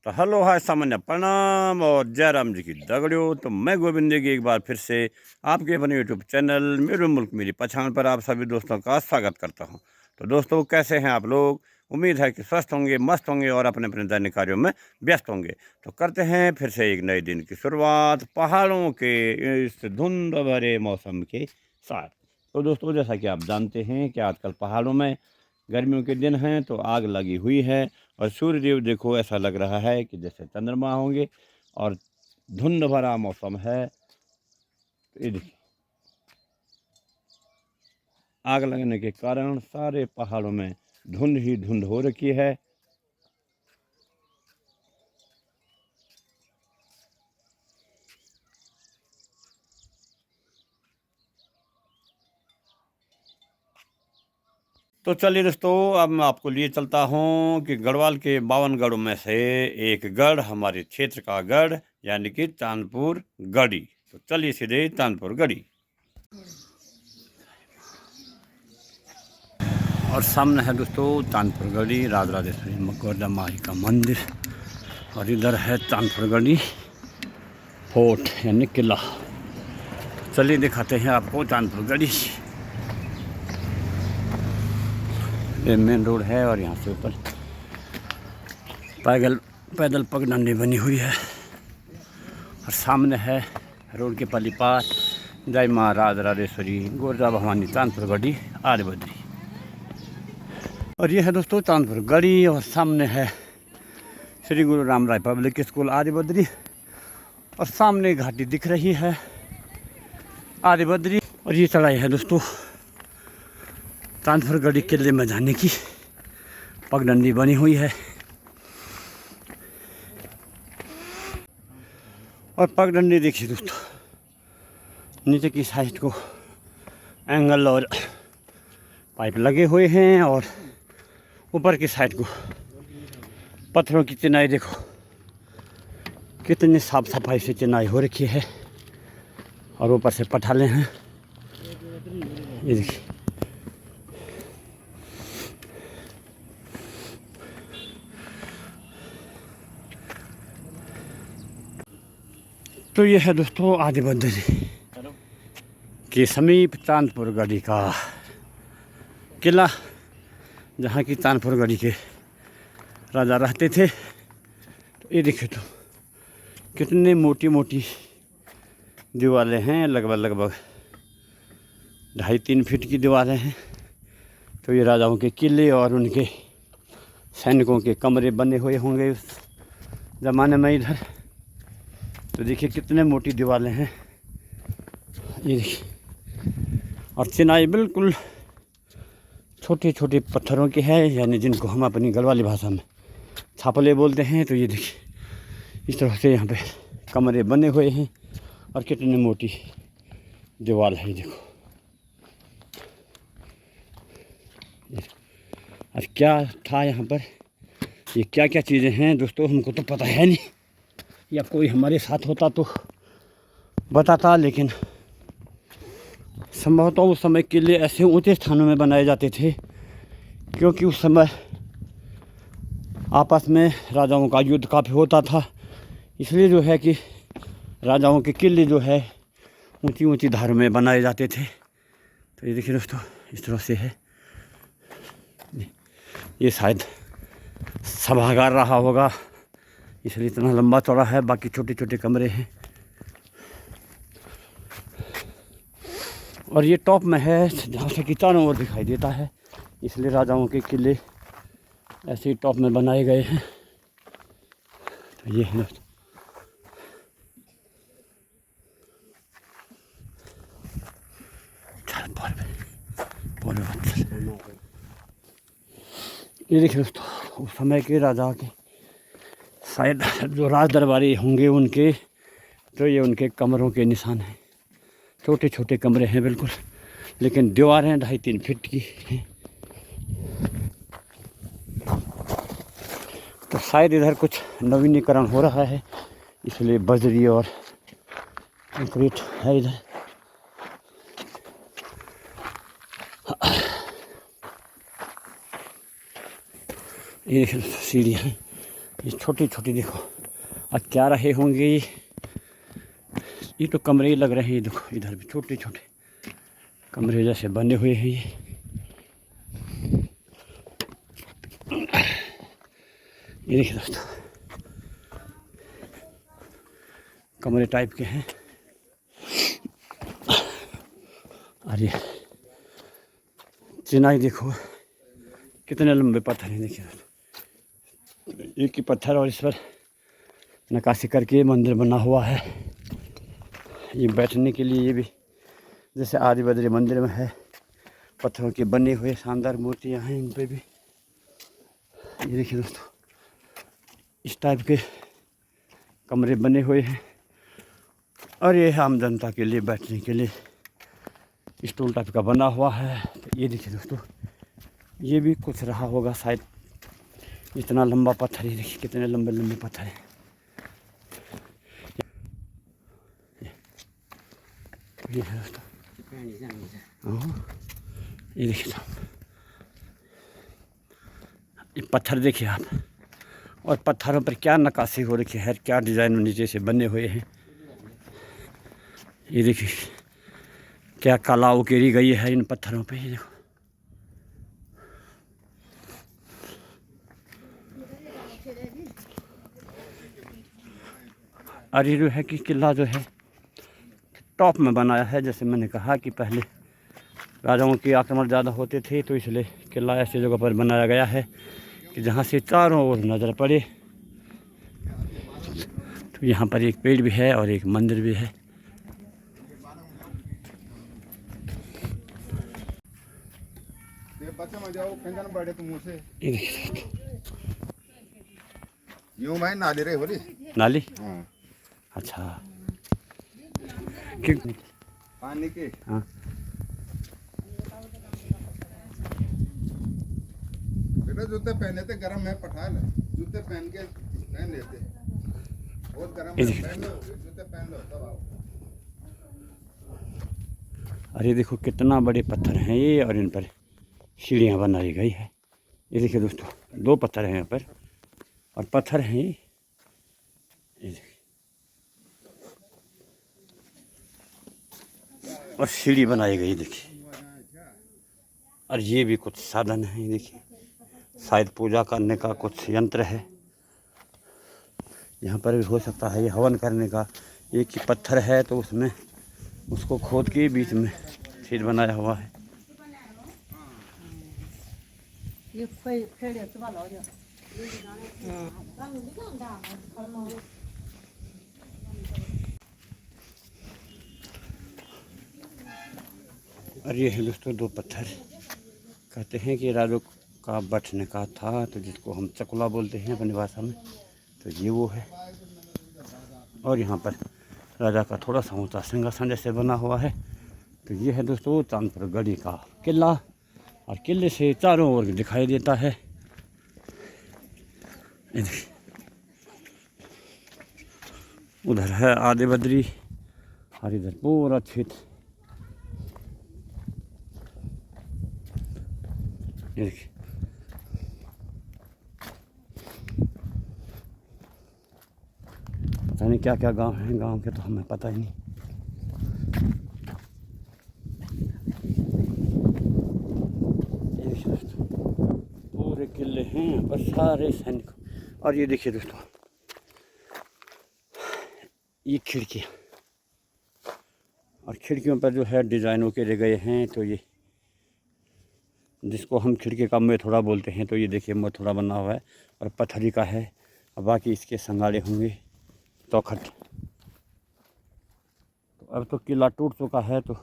तो hello hi सामान्य प्रणाम और जय राम जी की दगड़ियों। तो मैं गोविंद नेगी एक बार फिर से आपके अपने यूट्यूब चैनल मेरे मुल्क मेरी पहचान पर आप सभी दोस्तों का स्वागत करता हूं। तो दोस्तों कैसे हैं आप लोग? उम्मीद है कि स्वस्थ होंगे, मस्त होंगे और अपने अपने दैनिक कार्यों में व्यस्त होंगे। तो करते हैं फिर से एक नए दिन की शुरुआत पहाड़ों के इस धुंध भरे मौसम के साथ। तो दोस्तों जैसा कि आप जानते हैं कि आजकल पहाड़ों में गर्मियों के दिन हैं तो आग लगी हुई है और सूर्यदेव देखो ऐसा लग रहा है कि जैसे चंद्रमा होंगे और धुंध भरा मौसम है। ये देखिए आग लगने के कारण सारे पहाड़ों में धुंध ही धुंध हो रखी है। तो चलिए दोस्तों अब मैं आपको लिए चलता हूँ कि गढ़वाल के 52 गढ़ों में से एक गढ़ हमारे क्षेत्र का गढ़ यानी कि चांदपुर गढ़ी। तो चलिए सीधे चांदपुर गढ़ी। और सामने है दोस्तों चांदपुर गढ़ी राजराजेश्वरी मकरदमा माई का मंदिर और इधर है चांदपुर गढ़ी फोर्ट यानी किला। चलिए दिखाते हैं आपको चांदपुर गढ़ी। ये मेन रोड है और यहाँ से ऊपर पैदल पगडंडी बनी हुई है और सामने है रोड के पली पास जय माँ राजराजेश्वरी गोरजा भवानी चांदपुर गढ़ी आर्यभद्री। और ये है दोस्तों चांदपुर गढ़ी और सामने है श्री गुरु राम राय पब्लिक स्कूल आर्यभद्री और सामने घाटी दिख रही है आर्यभद्री। और ये चढ़ाई है दोस्तों चांदपुर गढ़ी किले में जाने की पगडंडी बनी हुई है और पगडंडी देखिए दोस्तों नीचे की साइड को एंगल और पाइप लगे हुए हैं और ऊपर की साइड को पत्थरों की चिनाई देखो कितनी साफ सफाई से चिनाई हो रखी है और ऊपर से पठाले हैं। ये देखिए तो ये है दोस्तों आर्यभद्री के समीप चांदपुर गढ़ी का किला जहाँ की चांदपुर गढ़ी के राजा रहते थे। तो ये देखिए तो कितने मोटी मोटी दीवारें हैं, लगभग 2.5-3 फीट की दीवारें हैं। तो ये राजाओं के किले और उनके सैनिकों के कमरे बने हुए होंगे उस ज़माने में इधर। तो देखिए कितने मोटी दीवारें हैं ये देखिए और चिनाई बिल्कुल छोटे छोटे पत्थरों की है यानी जिनको हम अपनी गढ़वाली भाषा में छापले बोलते हैं। तो ये देखिए इस तरह से यहाँ पे कमरे बने हुए हैं और कितनी मोटी दीवार है देखो। और क्या था यहाँ पर, ये क्या क्या चीज़ें हैं दोस्तों हमको तो पता है नहीं, या कोई हमारे साथ होता तो बताता। लेकिन संभवतः उस समय किले ऐसे ऊंचे स्थानों में बनाए जाते थे क्योंकि उस समय आपस में राजाओं का युद्ध काफ़ी होता था, इसलिए जो है कि राजाओं के किले जो है ऊंची ऊंची धारों में बनाए जाते थे। तो ये देखिए दोस्तों इस तरह से है, ये शायद सभागार रहा होगा इसलिए इतना लंबा चौड़ा है, बाकी छोटे छोटे कमरे हैं। और ये टॉप में है जहाँ से कि चारों ओर दिखाई देता है, इसलिए राजाओं के किले ऐसे ही टॉप में बनाए गए हैं। तो ये है ये देखिए दोस्तों उस समय के राजा के शायद जो राज दरबारी होंगे उनके, तो ये उनके कमरों के निशान हैं। छोटे छोटे कमरे हैं बिल्कुल, लेकिन दीवारें 2.5-3 फीट की हैं। तो शायद इधर कुछ नवीनीकरण हो रहा है इसलिए बजरी और कंक्रीट है इधर। ये सीढ़ी है ये छोटी छोटी देखो, और क्या रहे होंगे ये तो कमरे ही लग रहे हैं। देखो इधर भी छोटे छोटे कमरे जैसे बने हुए हैं ये देखिए दोस्तों, कमरे टाइप के हैं। और ये चिनाई देखो कितने लंबे पत्थर हैं। देखिए एक ही पत्थर और इस पर नक्काशी करके मंदिर बना हुआ है। ये बैठने के लिए, ये भी जैसे आदि बद्री मंदिर में है, पत्थरों के बने हुए शानदार मूर्तियाँ हैं इन पे भी। ये देखिए दोस्तों, इस टाइप के कमरे बने हुए हैं। और ये आम जनता के लिए बैठने के लिए स्टूल टाइप का बना हुआ है। तो ये देखिए दोस्तों, ये भी कुछ रहा होगा शायद। इतना लंबा पत्थर, ये देखिए कितने लंबे लंबे पत्थर हैं। ये है दोस्तों, ये देखिए ये पत्थर देखिए आप, और पत्थरों पर क्या नक्काशी हो रखी है, क्या डिज़ाइन नीचे से बने हुए हैं। ये देखिए क्या कला उकेरी गई है इन पत्थरों पे। ये देखो, और ये जो है कि किला जो है टॉप में बनाया है। जैसे मैंने कहा कि पहले राजाओं के आक्रमण ज़्यादा होते थे, तो इसलिए किला ऐसी जगह पर बनाया गया है कि जहाँ से चारों ओर नज़र पड़े। तो यहाँ पर एक पेड़ भी है और एक मंदिर भी है। यूं भाई नाली रे बोली नाली, हाँ। अच्छा पानी के हाँ, बेटा जूते पहने थे गरम है पठाल, जूते पहन के पहन लेते बहुत गरम है, पहन लो जूते पहन लो तब आओ। अरे देखो कितना बड़े पत्थर हैं ये, और इन पर सीढ़ियाँ बनाई गई है। ये देखिए दोस्तों, 2 पत्थर हैं यहाँ पर, और पत्थर हैं ये देखिए, और सीढ़ी बनाई गई देखिए। और ये भी कुछ साधन है देखिए, शायद पूजा करने का कुछ यंत्र है। यहाँ पर भी हो सकता है ये हवन करने का। एक ही पत्थर है तो उसमें उसको खोद के बीच में सीढ़ी बनाया हुआ है। और ये है दोस्तों 2 पत्थर, कहते हैं कि राजों का बैठने का था, तो जिसको हम चकुला बोलते हैं अपनी भाषा में, तो ये वो है। और यहाँ पर राजा का थोड़ा सा ऊँचा सिंहासन जैसे बना हुआ है। तो ये है दोस्तों चांदपुर गढ़ी का किला, और किले से चारों ओर दिखाई देता है। उधर है आदि बद्री, और इधर पूरा क्षेत्र। ये देखिए, पता नहीं क्या क्या गांव हैं, गांव के तो हमें पता ही नहीं। ये देखिए दोस्तों, पूरे किले हैं यहाँ पर, सारे सैनिक। और ये देखिए दोस्तों, ये खिड़कियाँ, और खिड़कियों पर जो है डिज़ाइन उकेरे गए हैं। तो ये जिसको हम खिड़की का मथुरा बोलते हैं, तो ये देखिए मथुरा बना हुआ है और पत्थरी का है, और बाकी इसके संगाड़े होंगे चौखट। तो अब तो किला टूट चुका है, तो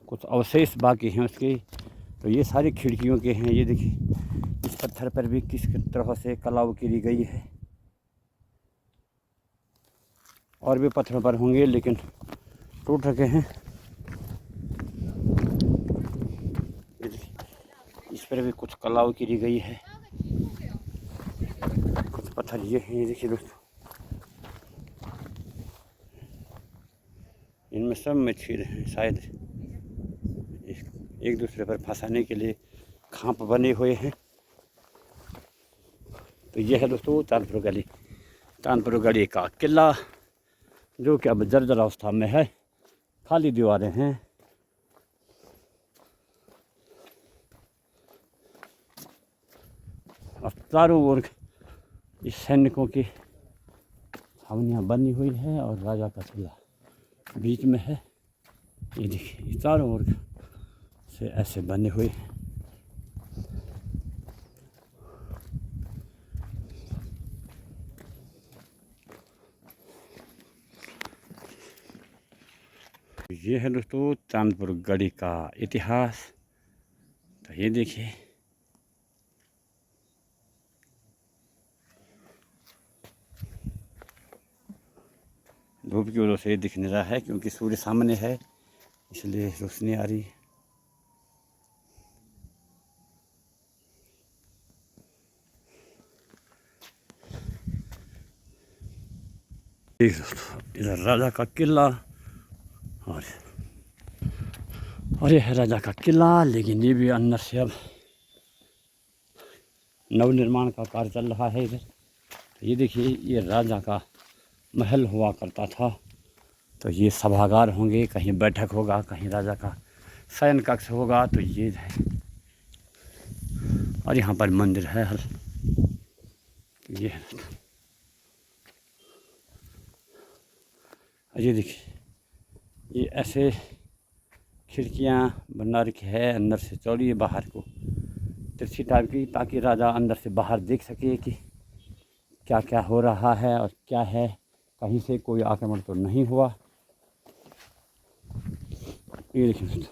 कुछ अवशेष बाकी हैं उसके। तो ये सारी खिड़कियों के हैं। ये देखिए इस पत्थर पर भी किस तरह से कला उकेरी गई है। और भी पत्थरों पर होंगे लेकिन टूट रखे हैं। इस पर भी कुछ कला उकेरी गई है। कुछ पत्थर ये हैं, ये देखिए दोस्तों, इनमें सब में छेद हैं, शायद एक दूसरे पर फंसाने के लिए खांप बने हुए हैं। तो ये है दोस्तों चांदपुर गली का किला, जो कि अब जर्जर अवस्था में है, खाली दीवारें हैं। और चारों ओर इस सैनिकों की छावनियाँ बनी हुई है और राजा का किला बीच में है। ये देखिए, ये चारों ओर से ऐसे बने हुए हैं। ये है दोस्तों चांदपुर गढ़ी का इतिहास। तो ये देखिए, धूप की वजह से ये दिख नहीं रहा है क्योंकि सूर्य सामने है, इसलिए रोशनी आ रही है। देख दोस्तों, इधर राजा का किला और ये है राजा का किला, लेकिन ये भी अंदर से अब नवनिर्माण का कार्य चल रहा है इधर। तो ये देखिए, ये राजा का महल हुआ करता था। तो ये सभागार होंगे, कहीं बैठक होगा, कहीं राजा का शयन कक्ष होगा। तो ये है, और यहाँ पर मंदिर है। ये है, ये देखिए, ये ऐसे खिड़कियाँ बना रखी है, अंदर से चौड़ी है, बाहर को तिरछी टाइप की, ताकि राजा अंदर से बाहर देख सके कि क्या क्या हो रहा है और क्या है, कहीं से कोई आक्रमण तो नहीं हुआ। ये देखिए,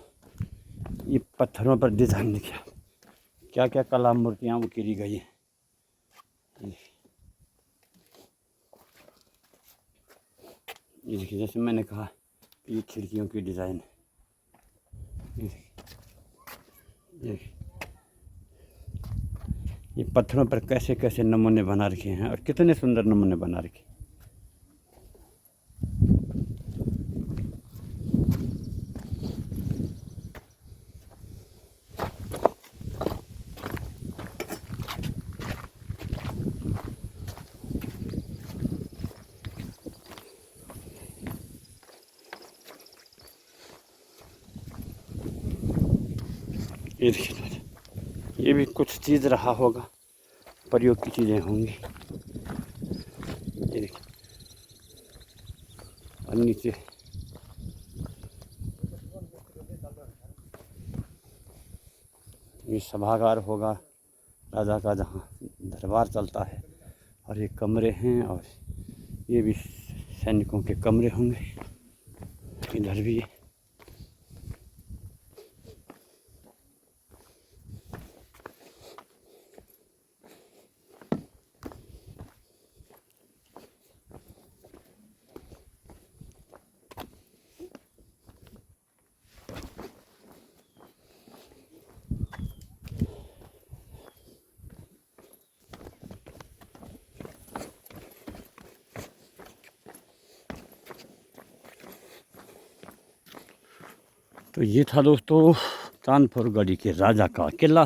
ये पत्थरों पर डिज़ाइन देखिए, क्या क्या कला मूर्तियाँ उकेरी गई हैं। ये देखिए, जैसे मैंने कहा, ये खिड़कियों की डिज़ाइन है। ये पत्थरों पर कैसे कैसे नमूने बना रखे हैं और कितने सुंदर नमूने बना रखे। ये देखिए, ये भी कुछ चीज़ रहा होगा, प्रयोग की चीज़ें होंगी। ये देखिए, और नीचे ये सभागार होगा राजा का, जहाँ दरबार चलता है। और ये कमरे हैं, और ये भी सैनिकों के कमरे होंगे। इधर भी तो ये था दोस्तों चांदपुर गढ़ी के राजा का किला।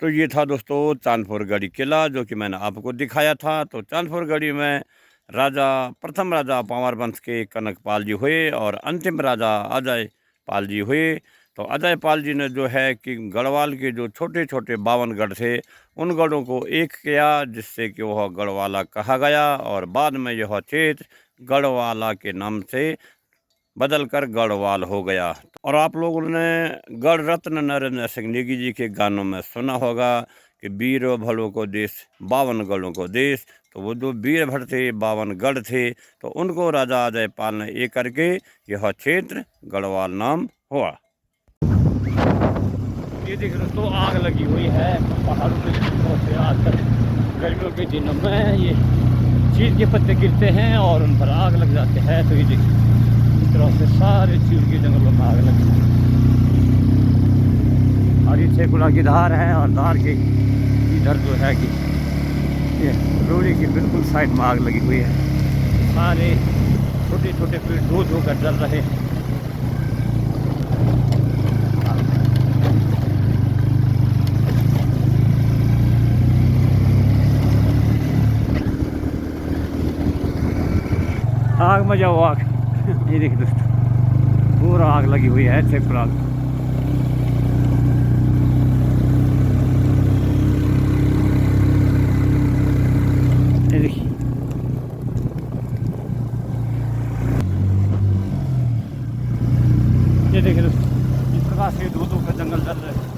तो ये था दोस्तों चांदपुर गढ़ी किला, जो कि मैंने आपको दिखाया था। तो चांदपुर गढ़ी में प्रथम राजा पंवार वंश के कनकपाल जी हुए और अंतिम राजा अजय पाल जी हुए। तो अजय पाल जी ने जो है कि गढ़वाल के जो छोटे छोटे 52 गढ़ थे, उन गढ़ों को एक किया, जिससे कि वह गढ़वाला कहा गया। और बाद में यह क्षेत्र गढ़वाला के नाम से बदलकर गढ़वाल हो गया। और आप लोगों ने गढ़ रत्न नरेंद्र सिंह नेगी जी के गानों में सुना होगा कि वीर भलों को देश 52 गढ़ों को देश। तो वो जो वीर भर थे, 52 गढ़ थे, तो उनको राजा अजय पाल ने एक करके यह क्षेत्र गढ़वाल नाम हुआ। ये देख दोस्तों, आग लगी हुई है पहाड़ों पे आकर। गर्मियों के दिनों में ये चीड़ के पत्ते गिरते हैं और उन पर आग लग जाते हैं। तो ये देखिए, इस तरह से सारे चीड़ के जंगलों में आग लगी है। और ये छेकुला की धार है, और धार के इधर जो है कि ये रोड़ी की बिल्कुल साइड में आग लगी हुई है। सारे छोटे छोटे पेड़ धो धो कर जल रहे हैं। आग में जाओ आग। ये देखिए दोस्तों, पूरा आग लगी हुई है, अच्छे पर आग। ये देखिए, ये देखिए दोस्तों, इस प्रकार से दो का जंगल जल रहा है।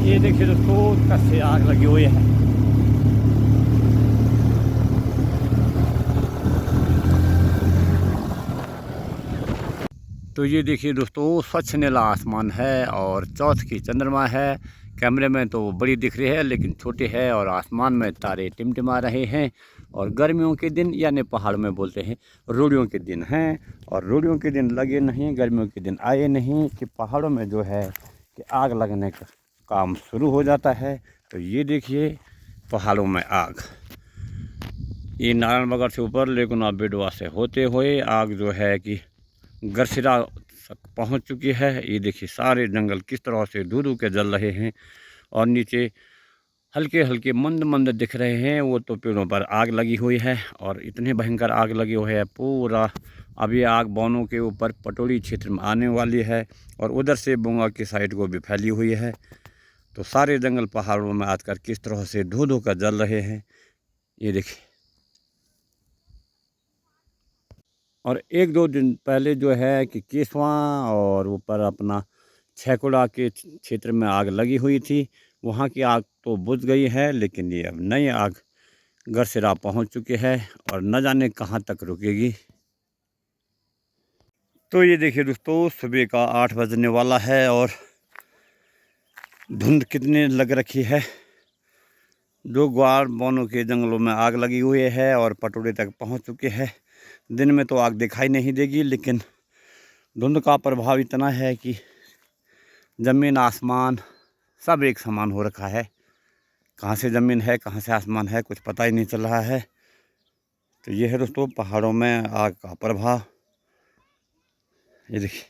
ये देखिए दोस्तों, कैसे आग लगी हुई है। तो ये देखिए दोस्तों, स्वच्छ नीला आसमान है और चौथ की चंद्रमा है। कैमरे में तो बड़ी दिख रही है लेकिन छोटी है, और आसमान में तारे टिमटिमा रहे हैं। और गर्मियों के दिन, यानी पहाड़ में बोलते हैं रोड़ियों के दिन हैं, और रोड़ियों के दिन लगे नहीं, गर्मियों के दिन आए नहीं कि पहाड़ों में जो है कि आग लगने का काम शुरू हो जाता है। तो ये देखिए पहाड़ों में आग, ये नारायण बगड़ से ऊपर लेकिन बेडवा से होते हुए आग जो है कि गरसिरा तक पहुंच चुकी है। ये देखिए सारे जंगल किस तरह से धू धू के जल रहे हैं, और नीचे हल्के हल्के मंद मंद दिख रहे हैं, वो तो पेड़ों पर आग लगी हुई है। और इतने भयंकर आग लगी हुई है पूरा। अब ये आग बौनों के ऊपर पटोरी क्षेत्र में आने वाली है, और उधर से बोंगा की साइड को भी फैली हुई है। तो सारे जंगल पहाड़ों में आकर किस तरह से धो धो कर जल रहे हैं, ये देखिए। और एक दो दिन पहले जो है कि केसवा और ऊपर अपना छैकुड़ा के क्षेत्र में आग लगी हुई थी, वहाँ की आग तो बुझ गई है, लेकिन ये अब नई आग गरसिरा पहुँच चुकी है और न जाने कहाँ तक रुकेगी। तो ये देखिए दोस्तों, सुबह का 8 बजने वाला है और धुंध कितनी लग रखी है। दो ग्वार बोनों के जंगलों में आग लगी हुई है और पटोरे तक पहुंच चुके हैं। दिन में तो आग दिखाई नहीं देगी, लेकिन धुंध का प्रभाव इतना है कि ज़मीन आसमान सब एक समान हो रखा है। कहाँ से ज़मीन है, कहाँ से आसमान है, कुछ पता ही नहीं चल रहा है। तो ये है दोस्तों पहाड़ों में आग का प्रभाव। ये देखिए,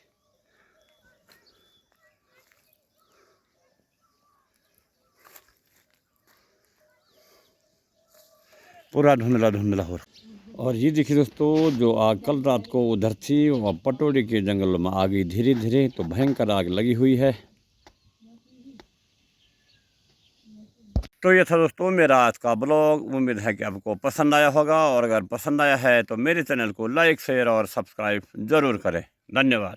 पूरा धुंधला धुंधला हो रहा। और ये देखिए दोस्तों, जो आग कल रात को उधर थी वह पटोरी के जंगल में आ गई धीरे धीरे। तो भयंकर आग लगी हुई है। तो ये था दोस्तों मेरा आज का ब्लॉग। उम्मीद है कि आपको पसंद आया होगा, और अगर पसंद आया है तो मेरे चैनल को लाइक शेयर और सब्सक्राइब ज़रूर करें। धन्यवाद।